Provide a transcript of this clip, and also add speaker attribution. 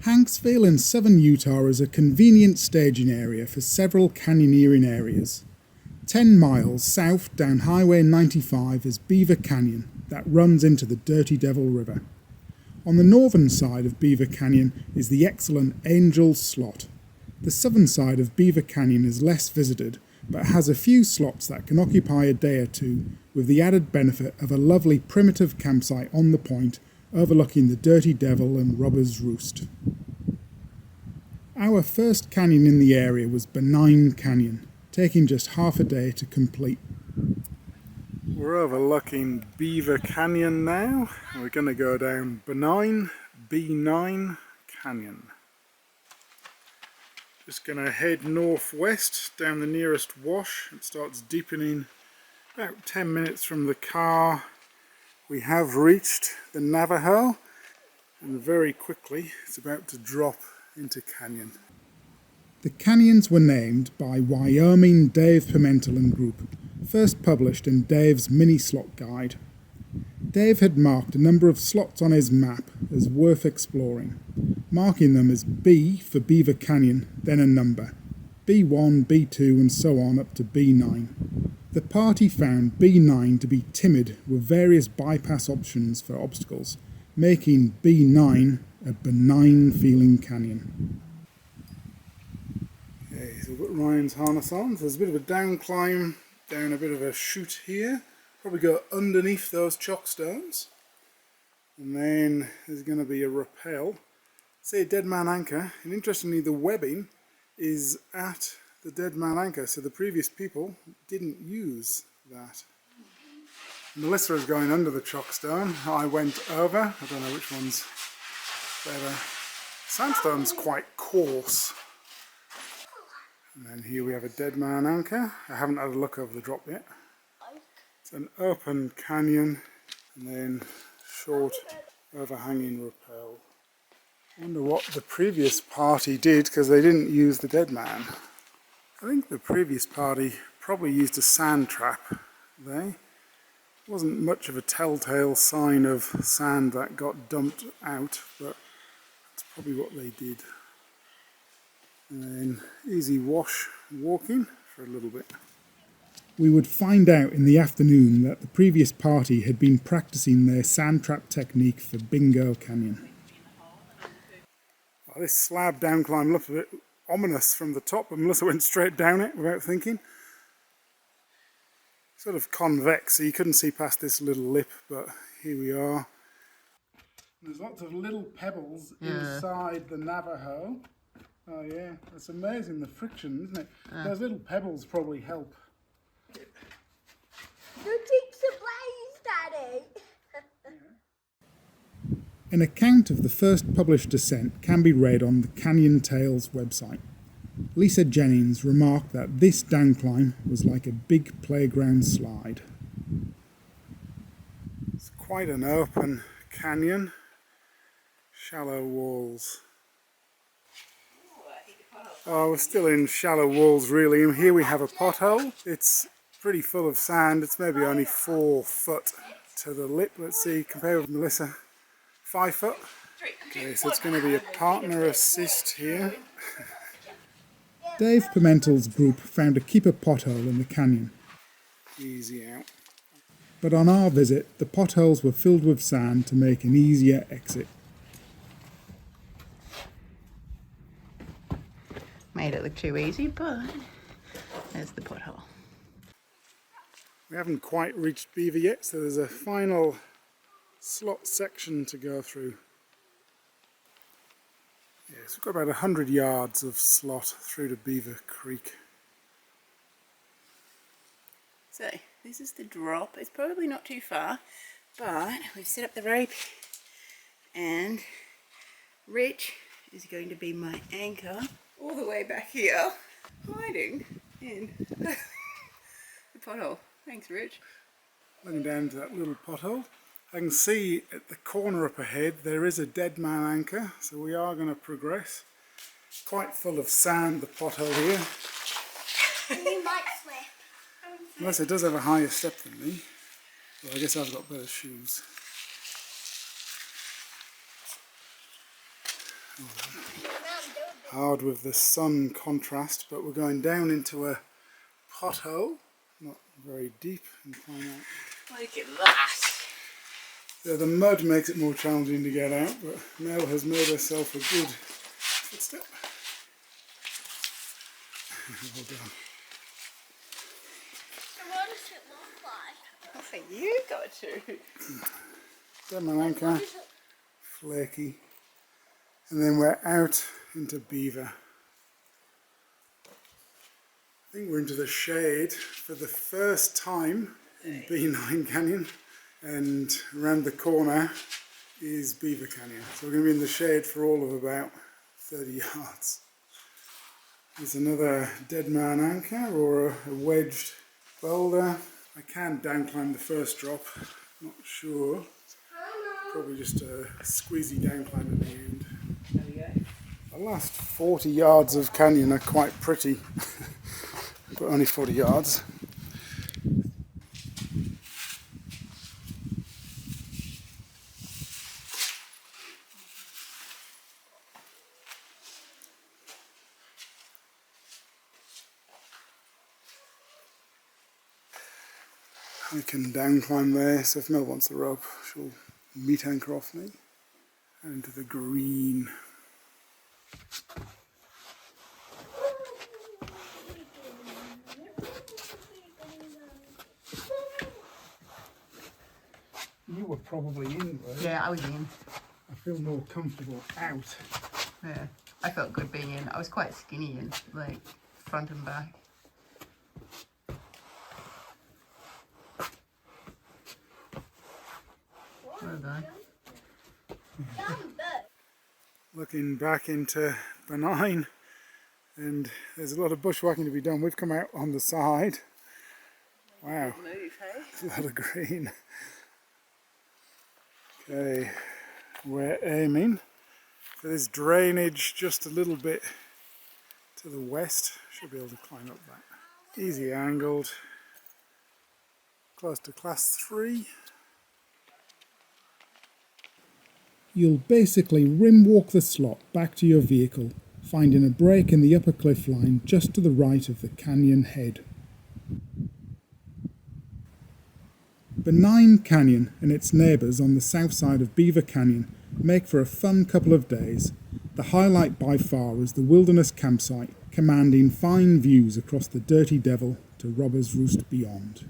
Speaker 1: Hanksville in southern Utah is a convenient staging area for several canyoneering areas. 10 miles south down Highway 95 is Beaver Canyon that runs into the Dirty Devil River. On the northern side of Beaver Canyon is the excellent Angel Slot. The southern side of Beaver Canyon is less visited, but has a few slots that can occupy a day or two, with the added benefit of a lovely primitive campsite on the point overlooking the Dirty Devil and Robber's Roost. Our first canyon in the area was Benign Canyon, taking just half a day to complete.
Speaker 2: We're overlooking Beaver Canyon now. We're going to go down Benign, B9 Canyon. Just going to head northwest down the nearest wash. It starts deepening about 10 minutes from the car. We have reached the Navajo, and very quickly it's about to drop into canyon.
Speaker 1: The canyons were named by Wyoming Dave Pimentel and Group, first published in Dave's Mini Slot Guide. Dave had marked a number of slots on his map as worth exploring, marking them as B for Beaver Canyon, then a number, B1, B2 and so on up to B9. The party found B9 to be timid with various bypass options for obstacles, making B9 a benign feeling canyon.
Speaker 2: Okay, so we've got Ryan's harness on, so there's a bit of a down climb, down a bit of a chute here. Probably go underneath those chalk stones. And then there's going to be a rappel. Say a dead man anchor, and interestingly the webbing is at the dead man anchor, so the previous people didn't use that. Melissa is going under the chalk stone. I went over. I don't know which one's better. Sandstone's quite coarse. And then here we have a dead man anchor. I haven't had a look over the drop yet. It's an open canyon and then short overhanging rappel. I wonder what the previous party did, because they didn't use the dead man. I think the previous party probably used a sand trap. There wasn't much of a telltale sign of sand that got dumped out, but that's probably what they did. And then easy wash walking for a little bit.
Speaker 1: We would find out in the afternoon that the previous party had been practicing their sand trap technique for Bingo Canyon.
Speaker 2: Oh, this slab down climb looked a bit ominous from the top, but Melissa went straight down it without thinking. Sort of convex, so you couldn't see past this little lip, but here we are. There's lots of little pebbles inside the Navajo. Oh yeah, that's amazing, the friction, isn't it? Those little pebbles probably help.
Speaker 3: You keep surprised, Daddy.
Speaker 1: An account of the first published descent can be read on the Canyon Tales website. Lisa Jennings remarked that this downclimb was like a big playground slide.
Speaker 2: It's quite an open canyon, shallow walls. Oh, we're still in shallow walls really, and here we have a pothole. It's pretty full of sand. It's maybe only 4 foot to the lip. Let's see, compare with Melissa. 5 foot. Okay, so it's going to be a partner assist here.
Speaker 1: Dave Pimentel's group found a keeper pothole in the canyon.
Speaker 2: Easy out.
Speaker 1: But on our visit, the potholes were filled with sand to make an easier exit.
Speaker 4: Made it look too easy, but there's the pothole.
Speaker 2: We haven't quite reached Beaver yet, so there's a final slot section to go through. Yes, we've got about 100 yards of slot through to Beaver Creek.
Speaker 4: So this is the drop. It's probably not too far, but we've set up the rope and Rich is going to be my anchor all the way back here, hiding in the pothole. Thanks, Rich.
Speaker 2: Looking down to that little pothole. I can see at the corner up ahead there is a dead man anchor, so we are going to progress. Quite full of sand, the pothole here.
Speaker 3: You might slip.
Speaker 2: Unless it does have a higher step than me. Well, I guess I've got better shoes. hard with the sun contrast, but we're going down into a pothole, not very deep, and climb out.
Speaker 4: Look at that.
Speaker 2: So the mud makes it more challenging to get out, but Mel has made herself a good footstep. Well done.
Speaker 3: So what does it look like?
Speaker 4: What have you got to?
Speaker 2: Got my anchor, flaky, and then we're out into Beaver. I think we're into the shade for the first time in Benign Canyon, and around the corner is Beaver Canyon. So we're going to be in the shade for all of about 30 yards. There's another dead man anchor or a wedged boulder. I can down climb the first drop, not sure. Probably just a squeezy down climb at the end.
Speaker 4: There we go.
Speaker 2: The last 40 yards of canyon are quite pretty, but only 40 yards. I can down climb there, so if Mel wants the rope, she'll meat anchor off me. And into the green. You were probably in, weren't you?
Speaker 4: Yeah, I was in.
Speaker 2: I feel more comfortable out.
Speaker 4: Yeah, I felt good being in. I was quite skinny in, like, front and back. Well done.
Speaker 2: Looking back into Benign, and there's a lot of bushwhacking to be done. We've come out on the side. Wow,
Speaker 4: Move, hey?
Speaker 2: a lot of green. Okay, we're aiming for this drainage just a little bit to the west. Should be able to climb up that. Easy angled, close to class 3.
Speaker 1: You'll basically rim walk the slot back to your vehicle, finding a break in the upper cliff line just to the right of the canyon head. Benign Canyon and its neighbours on the south side of Beaver Canyon make for a fun couple of days. The highlight by far is the wilderness campsite, commanding fine views across the Dirty Devil to Robber's Roost beyond.